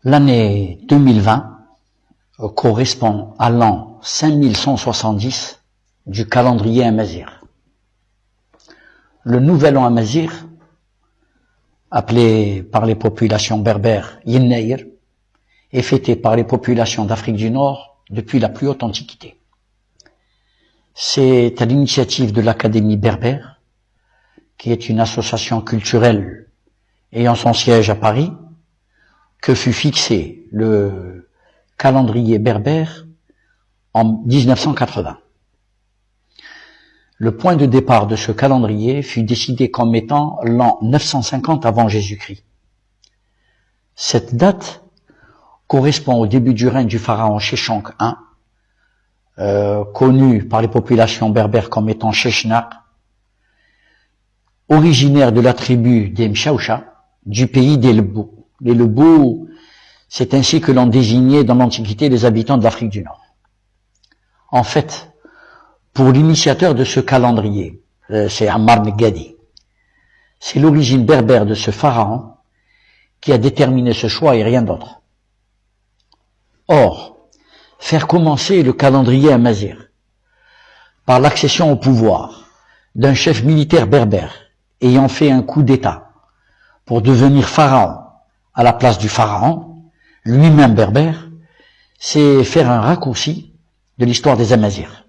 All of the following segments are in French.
L'année 2020 correspond à l'an 5170 du calendrier amazigh. Le nouvel an amazigh, appelé par les populations berbères Yennaïr, est fêté par les populations d'Afrique du Nord depuis la plus haute antiquité. C'est à l'initiative de l'Académie berbère, qui est une association culturelle ayant son siège à Paris, que fut fixé le calendrier berbère en 1980. Le point de départ de ce calendrier fut décidé comme étant l'an 950 avant Jésus-Christ. Cette date correspond au début du règne du pharaon Sheshonq I, connu par les populations berbères comme étant Sheshnak, originaire de la tribu des Mchaoucha, du pays des Lebou. Les Lebou, c'est ainsi que l'on désignait dans l'Antiquité les habitants de l'Afrique du Nord. En fait, pour l'initiateur de ce calendrier, c'est Ammar Negadi, c'est l'origine berbère de ce pharaon qui a déterminé ce choix et rien d'autre. Or, faire commencer le calendrier amazigh par l'accession au pouvoir d'un chef militaire berbère ayant fait un coup d'État pour devenir pharaon à la place du pharaon, lui-même berbère, c'est faire un raccourci de l'histoire des Amazirs.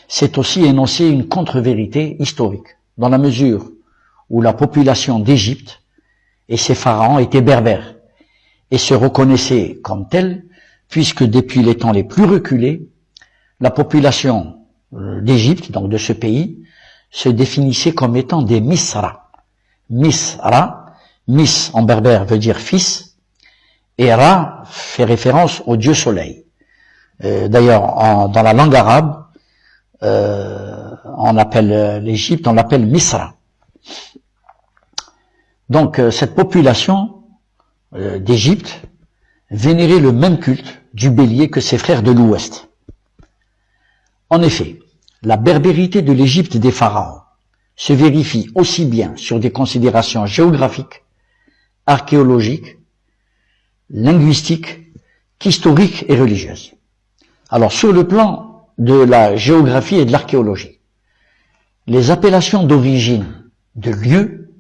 C'est aussi énoncer une contre-vérité historique, dans la mesure où la population d'Égypte et ses pharaons étaient berbères et se reconnaissaient comme tels, puisque depuis les temps les plus reculés, la population d'Égypte, donc de ce pays, se définissait comme étant des Misra. Misra, Mis en berbère veut dire fils, et Ra fait référence au dieu soleil. D'ailleurs, dans la langue arabe, on appelle l'Égypte, on l'appelle Misra. Donc, cette population d'Égypte vénérait le même culte du bélier que ses frères de l'Ouest. En effet, la berbérité de l'Égypte des pharaons se vérifie aussi bien sur des considérations géographiques, archéologiques, linguistiques, qu'historiques et religieuses. Alors, sur le plan de la géographie et de l'archéologie, les appellations d'origine de lieux,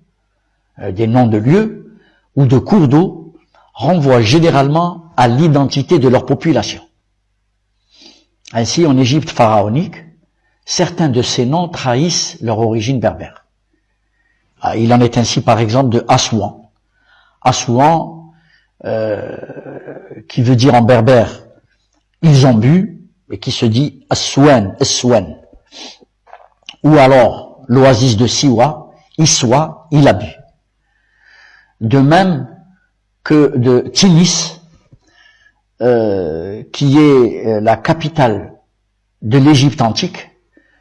des noms de lieux ou de cours d'eau renvoient généralement à l'identité de leur population. Ainsi, en Égypte pharaonique, certains de ces noms trahissent leur origine berbère. Il en est ainsi par exemple de Assouan. Assouan, qui veut dire en berbère « ils ont bu » et qui se dit « Assouan », ou alors l'oasis de Siwa, « Iswa », il a bu. De même que de Tinis, qui est la capitale de l'Égypte antique,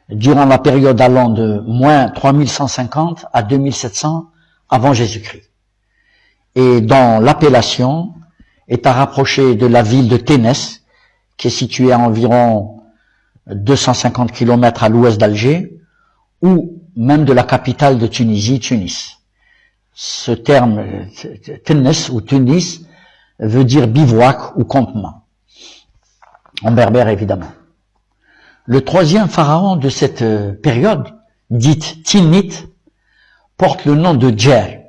durant la période allant de moins 3150 à 2700 avant Jésus-Christ. Et dont l'appellation est à rapprocher de la ville de Ténès, qui est située à environ 250 km à l'ouest d'Alger, ou même de la capitale de Tunisie, Tunis. Ce terme, Ténès ou Tunis, veut dire bivouac ou campement. En berbère, évidemment. Le troisième pharaon de cette période, dite Tinnite, porte le nom de Djer,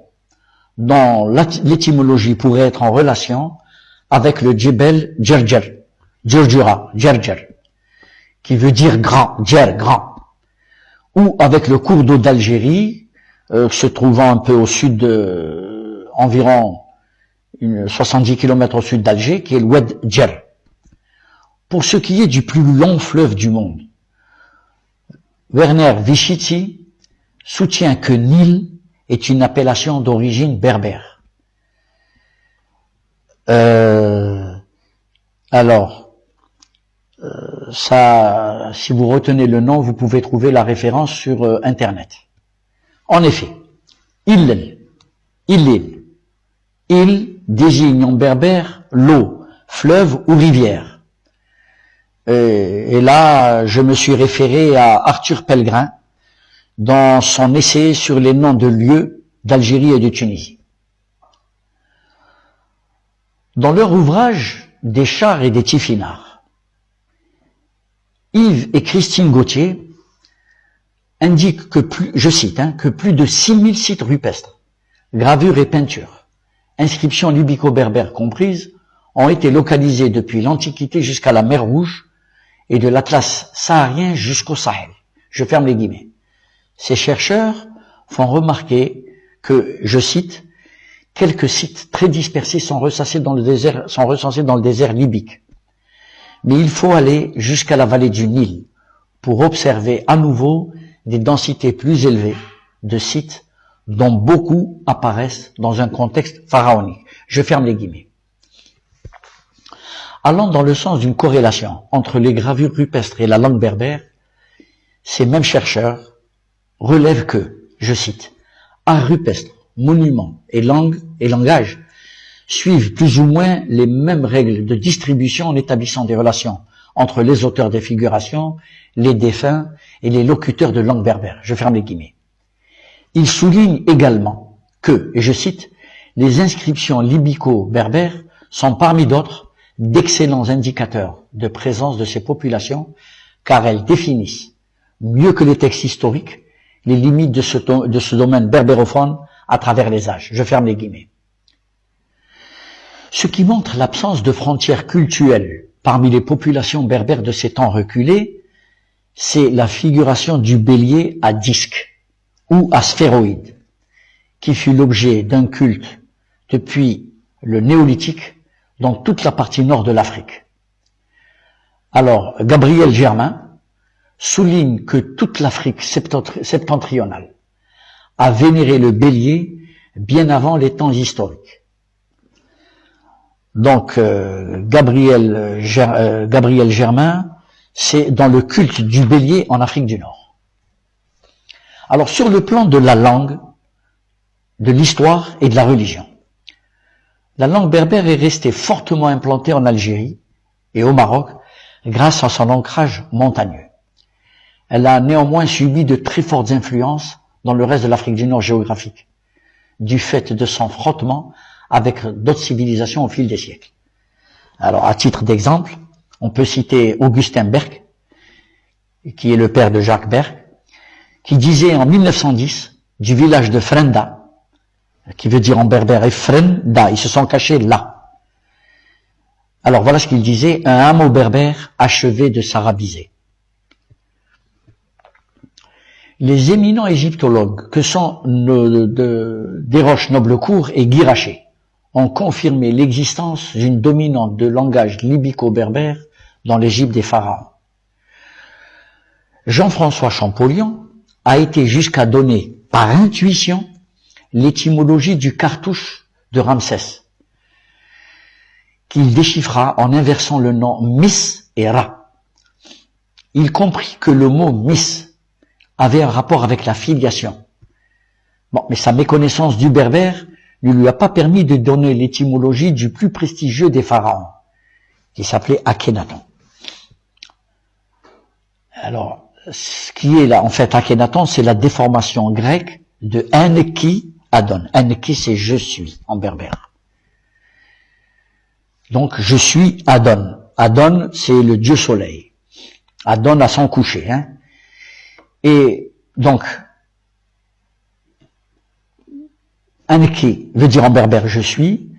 dont l'étymologie pourrait être en relation avec le Djebel Djerjer, Djurdjura, Djerjer, qui veut dire grand, Djer, grand, ou avec le cours d'eau d'Algérie, se trouvant un peu au sud de, environ 70 km au sud d'Alger, qui est le Oued Djer. Pour ce qui est du plus long fleuve du monde, Werner Vichitzi soutient que Nil est une appellation d'origine berbère. Ça, si vous retenez le nom, vous pouvez trouver la référence sur Internet. En effet, il désigne en berbère l'eau, fleuve ou rivière. Et là, je me suis référé à Arthur Pellegrin dans son essai sur les noms de lieux d'Algérie et de Tunisie. Dans leur ouvrage Des chars et des tifinards, Yves et Christine Gauthier indiquent que je cite, que plus de 6000 sites rupestres, gravures et peintures, inscriptions libico-berbères comprises, ont été localisés depuis l'Antiquité jusqu'à la mer Rouge et de l'Atlas saharien jusqu'au Sahel. Je ferme les guillemets. Ces chercheurs font remarquer que, je cite, quelques sites très dispersés sont recensés dans le désert libique. Mais il faut aller jusqu'à la vallée du Nil pour observer à nouveau des densités plus élevées de sites dont beaucoup apparaissent dans un contexte pharaonique. Je ferme les guillemets. Allant dans le sens d'une corrélation entre les gravures rupestres et la langue berbère, ces mêmes chercheurs relèvent que, je cite, art rupestre, monuments et langue et langage suivent plus ou moins les mêmes règles de distribution en établissant des relations entre les auteurs des figurations, les défunts et les locuteurs de langue berbère. Je ferme les guillemets. Il souligne également que, et je cite, les inscriptions libico-berbères sont parmi d'autres d'excellents indicateurs de présence de ces populations car elles définissent, mieux que les textes historiques, les limites de ce domaine berbérophone à travers les âges. Je ferme les guillemets. Ce qui montre l'absence de frontières cultuelles parmi les populations berbères de ces temps reculés, c'est la figuration du bélier à disque ou à sphéroïde, qui fut l'objet d'un culte depuis le néolithique dans toute la partie nord de l'Afrique. Alors, Gabriel Germain souligne que toute l'Afrique septentrionale a vénéré le bélier bien avant les temps historiques. Donc, Gabriel Germain, c'est dans le culte du bélier en Afrique du Nord. Alors, sur le plan de la langue, de l'histoire et de la religion, la langue berbère est restée fortement implantée en Algérie et au Maroc grâce à son ancrage montagneux. Elle a néanmoins subi de très fortes influences dans le reste de l'Afrique du Nord géographique, du fait de son frottement avec d'autres civilisations au fil des siècles. Alors, à titre d'exemple, on peut citer Augustin Berg, qui est le père de Jacques Berg, qui disait en 1910 du village de Frenda, qui veut dire en berbère Frenda, ils se sont cachés là. Alors voilà ce qu'il disait, un hameau berbère achevé de s'arabiser. Les éminents égyptologues que sont Desroches Noblecourt et Guy Rachet ont confirmé l'existence d'une dominante de langage libico-berbère dans l'Égypte des pharaons. Jean-François Champollion a été jusqu'à donner, par intuition, l'étymologie du cartouche de Ramsès, qu'il déchiffra en inversant le nom Mis et Ra. Il comprit que le mot Mis avait un rapport avec la filiation. Bon, mais sa méconnaissance du berbère ne lui a pas permis de donner l'étymologie du plus prestigieux des pharaons, qui s'appelait Akhenaton. Alors, ce qui est là, en fait, Akhenaton, c'est la déformation grecque de Enki Adon. Enki, c'est je suis en berbère. Donc, je suis Adon. Adon, c'est le dieu soleil. Adon à son coucher, Et donc, Enki veut dire en berbère je suis,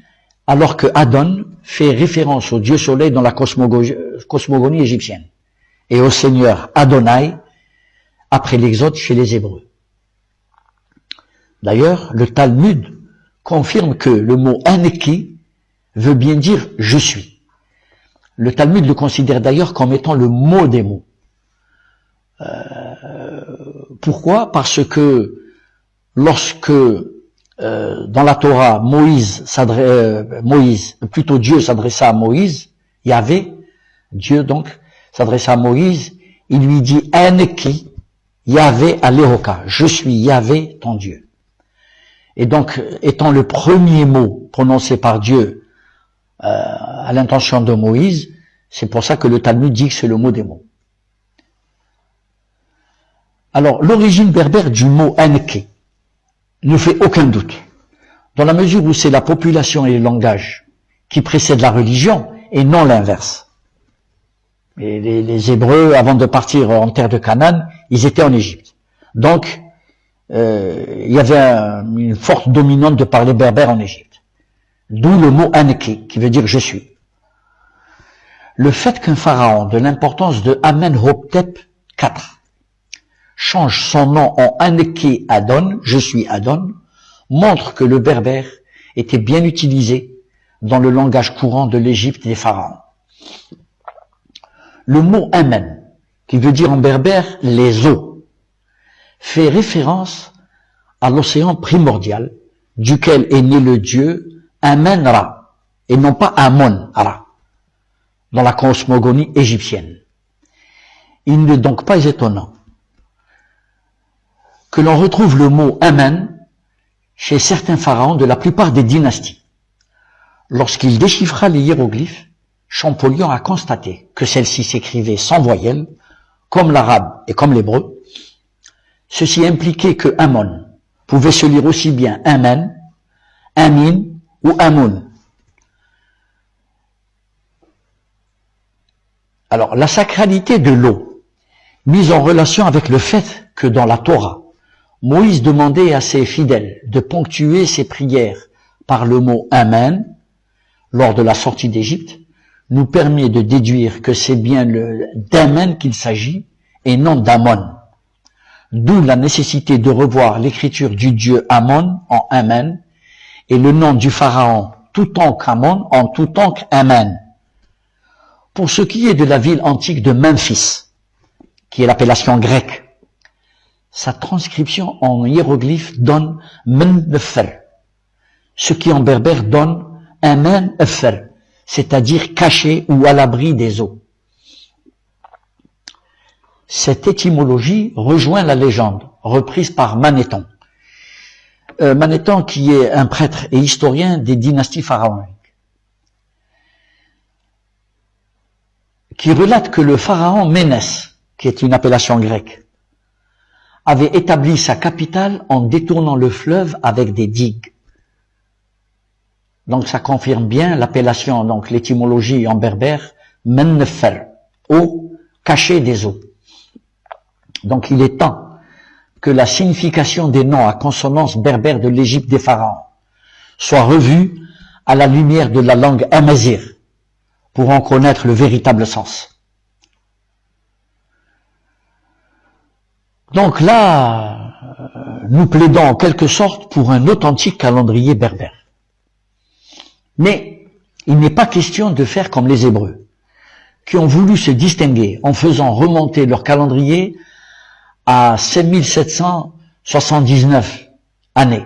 alors que Adon fait référence au dieu soleil dans la cosmogonie égyptienne et au seigneur Adonai après l'Exode chez les Hébreux. D'ailleurs, le Talmud confirme que le mot Enki veut bien dire je suis. Le Talmud le considère d'ailleurs comme étant le mot des mots. Pourquoi? Parce que lorsque dans la Torah, Dieu s'adressa à Moïse, Yahvé, Dieu donc, s'adressa à Moïse, il lui dit Enki, Yahvé Alehoka, je suis Yahvé, ton Dieu. Et donc, étant le premier mot prononcé par Dieu à l'intention de Moïse, c'est pour ça que le Talmud dit que c'est le mot des mots. Alors, l'origine berbère du mot Enki ne fait aucun doute, dans la mesure où c'est la population et le langage qui précède la religion et non l'inverse. Et les Hébreux, avant de partir en terre de Canaan, ils étaient en Égypte. Donc, il y avait une forte dominante de parler berbère en Égypte. D'où le mot Anki, qui veut dire je suis. Le fait qu'un pharaon de l'importance de Amenhotep IV change son nom en Anki Adon, je suis Adon, montre que le berbère était bien utilisé dans le langage courant de l'Égypte des pharaons. Le mot Amen, qui veut dire en berbère les eaux, fait référence à l'océan primordial, duquel est né le dieu Amen-Ra, et non pas Amon-Ra, dans la cosmogonie égyptienne. Il n'est donc pas étonnant que l'on retrouve le mot Amen chez certains pharaons de la plupart des dynasties. Lorsqu'il déchiffra les hiéroglyphes, Champollion a constaté que celles-ci s'écrivaient sans voyelles, comme l'arabe et comme l'hébreu. Ceci impliquait que Amon pouvait se lire aussi bien Amen, Amin ou Amun. Alors, la sacralité de l'eau, mise en relation avec le fait que dans la Torah, Moïse demandait à ses fidèles de ponctuer ses prières par le mot Amen lors de la sortie d'Égypte, nous permet de déduire que c'est bien d'Amen qu'il s'agit et non d'Amon. D'où la nécessité de revoir l'écriture du dieu Amon en Amen et le nom du pharaon Toutankhamon en Toutankhamen. Pour ce qui est de la ville antique de Memphis, qui est l'appellation grecque, sa transcription en hiéroglyphe donne Mennefer, ce qui en berbère donne Amen-Efer, c'est-à-dire caché ou à l'abri des eaux. Cette étymologie rejoint la légende, reprise par Manéthon. Manéthon qui est un prêtre et historien des dynasties pharaoniques, qui relate que le pharaon Ménès, qui est une appellation grecque, avait établi sa capitale en détournant le fleuve avec des digues. Donc ça confirme bien l'appellation, donc l'étymologie en berbère, Mennefer, eau cachée des eaux. Donc il est temps que la signification des noms à consonance berbère de l'Égypte des pharaons soit revue à la lumière de la langue amazigh pour en connaître le véritable sens. Donc là, nous plaidons en quelque sorte pour un authentique calendrier berbère. Mais il n'est pas question de faire comme les Hébreux, qui ont voulu se distinguer en faisant remonter leur calendrier à 5779 années.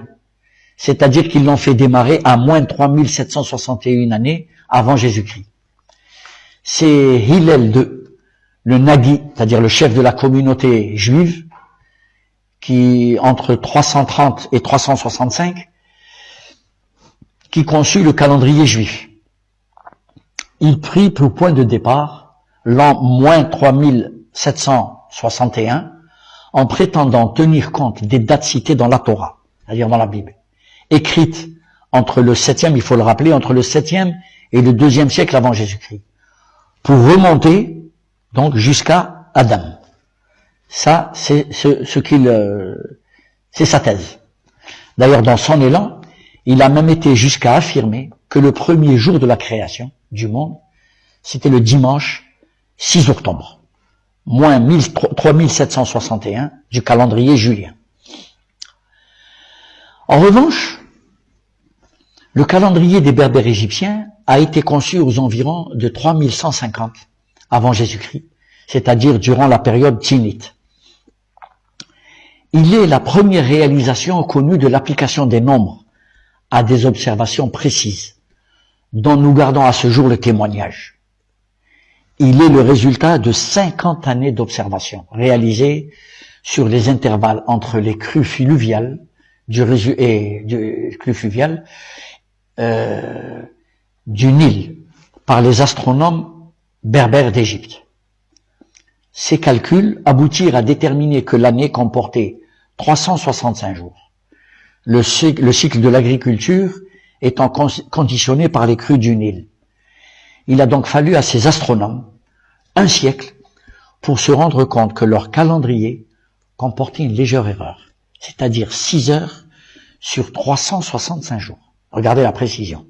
C'est-à-dire qu'ils l'ont fait démarrer à moins de 3761 années avant Jésus-Christ. C'est Hillel II, le Nagui, c'est-à-dire le chef de la communauté juive, qui, entre 330 et 365, qui conçut le calendrier juif. Il prit pour point de départ l'an moins 3761 en prétendant tenir compte des dates citées dans la Torah, c'est-à-dire dans la Bible, écrites entre le 7e, il faut le rappeler, entre le 7e et le 2e siècle avant Jésus-Christ, pour remonter donc jusqu'à Adam. Ça, c'est c'est sa thèse. D'ailleurs, dans son élan, il a même été jusqu'à affirmer que le premier jour de la création du monde, c'était le dimanche 6 octobre, moins 3761 du calendrier julien. En revanche, le calendrier des Berbères égyptiens a été conçu aux environs de 3150 avant Jésus-Christ, c'est-à-dire durant la période Tinnite. Il est la première réalisation connue de l'application des nombres à des observations précises, dont nous gardons à ce jour le témoignage. Il est le résultat de 50 années d'observation réalisées sur les intervalles entre les crues fluviales du Nil par les astronomes berbères d'Égypte. Ces calculs aboutirent à déterminer que l'année comportait 365 jours. Le cycle de l'agriculture étant conditionnés par les crues du Nil. Il a donc fallu à ces astronomes un siècle pour se rendre compte que leur calendrier comportait une légère erreur, c'est-à-dire 6 heures sur 365 jours. Regardez la précision.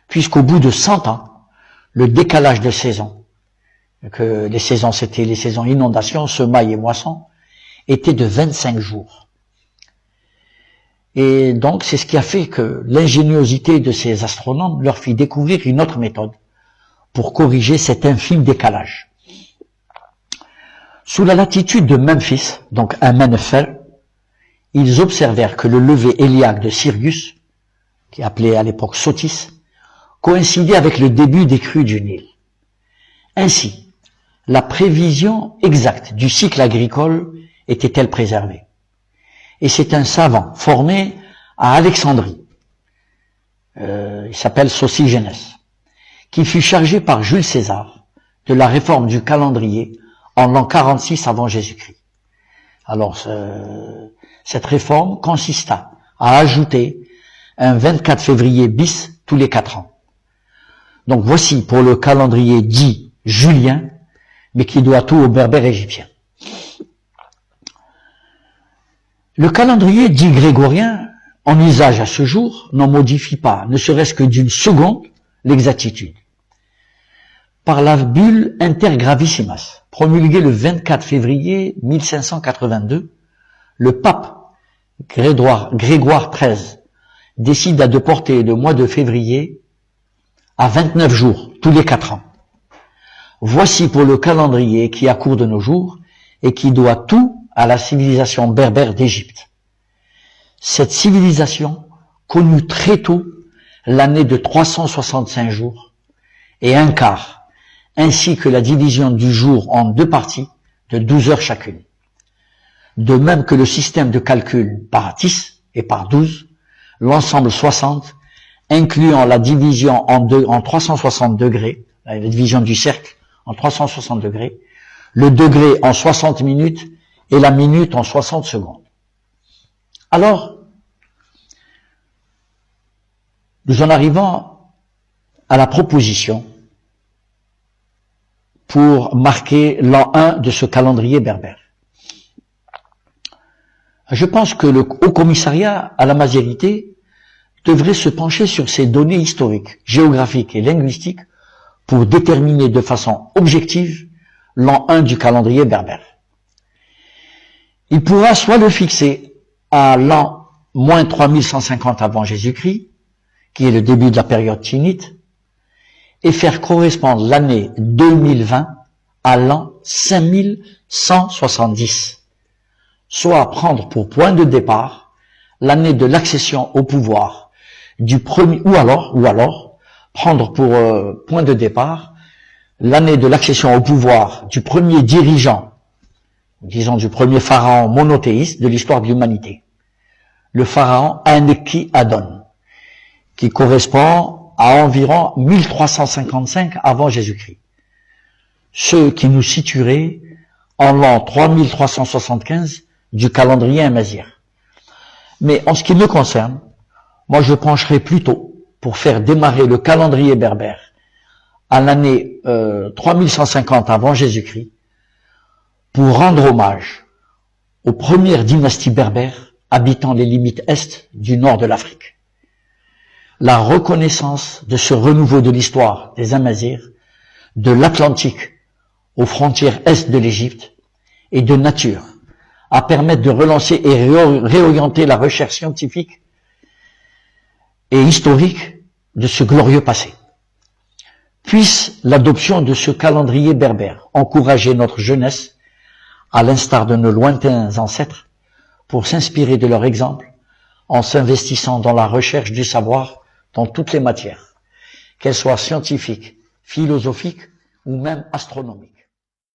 Puisqu'au bout de 100 ans, le décalage de saisons, que les saisons c'était les saisons inondations, semailles et moissons, était de 25 jours. Et donc c'est ce qui a fait que l'ingéniosité de ces astronomes leur fit découvrir une autre méthode pour corriger cet infime décalage. Sous la latitude de Memphis, donc à Mennefer, ils observèrent que le lever héliaque de Sirius, qui est appelé à l'époque Sotis, coïncidait avec le début des crues du Nil. Ainsi, la prévision exacte du cycle agricole était-elle préservée. Et c'est un savant formé à Alexandrie, il s'appelle Sosygène, qui fut chargé par Jules César de la réforme du calendrier en l'an 46 avant Jésus-Christ. Alors, cette réforme consista à ajouter un 24 février bis tous les 4 ans. Donc voici pour le calendrier dit julien, mais qui doit tout aux berbères égyptiens. Le calendrier dit grégorien, en usage à ce jour, n'en modifie pas, ne serait-ce que d'une seconde, l'exactitude. Par la bulle Intergravissimas, promulguée le 24 février 1582, le pape Grégoire XIII décide de porter le mois de février à 29 jours, tous les 4 ans. Voici pour le calendrier qui accourt de nos jours et qui doit tout à la civilisation berbère d'Égypte. Cette civilisation connut très tôt l'année de 365 jours et un quart, ainsi que la division du jour en 2 parties de 12 heures chacune. De même que le système de calcul par 10 et par 12, l'ensemble 60, incluant la division en 360 degrés, la division du cercle en 360 degrés, le degré en 60 minutes et la minute en 60 secondes. Alors, nous en arrivons à la proposition pour marquer l'an 1 de ce calendrier berbère. Je pense que le Haut Commissariat à la Mazérité devrait se pencher sur ces données historiques, géographiques et linguistiques pour déterminer de façon objective l'an 1 du calendrier berbère. Il pourra soit le fixer à l'an moins 3150 avant Jésus-Christ, qui est le début de la période chinnite, et faire correspondre l'année 2020 à l'an 5170, soit prendre pour point de départ l'année de l'accession au pouvoir du premier, ou alors prendre pour point de départ l'année de l'accession au pouvoir du premier dirigeant, disons du premier pharaon monothéiste de l'histoire de l'humanité, le pharaon Enki-Adon, qui correspond à environ 1355 avant Jésus-Christ, ce qui nous situerait en l'an 3375 du calendrier amazigh. Mais en ce qui me concerne, moi je pencherai plutôt pour faire démarrer le calendrier berbère à l'année 3150 avant Jésus-Christ, pour rendre hommage aux premières dynasties berbères habitant les limites est du nord de l'Afrique. La reconnaissance de ce renouveau de l'histoire des Amazirs, de l'Atlantique aux frontières est de l'Égypte, et de nature à permettre de relancer et réorienter la recherche scientifique et historique de ce glorieux passé. Puisse l'adoption de ce calendrier berbère encourager notre jeunesse, à l'instar de nos lointains ancêtres, pour s'inspirer de leur exemple en s'investissant dans la recherche du savoir dans toutes les matières, qu'elles soient scientifiques, philosophiques ou même astronomiques.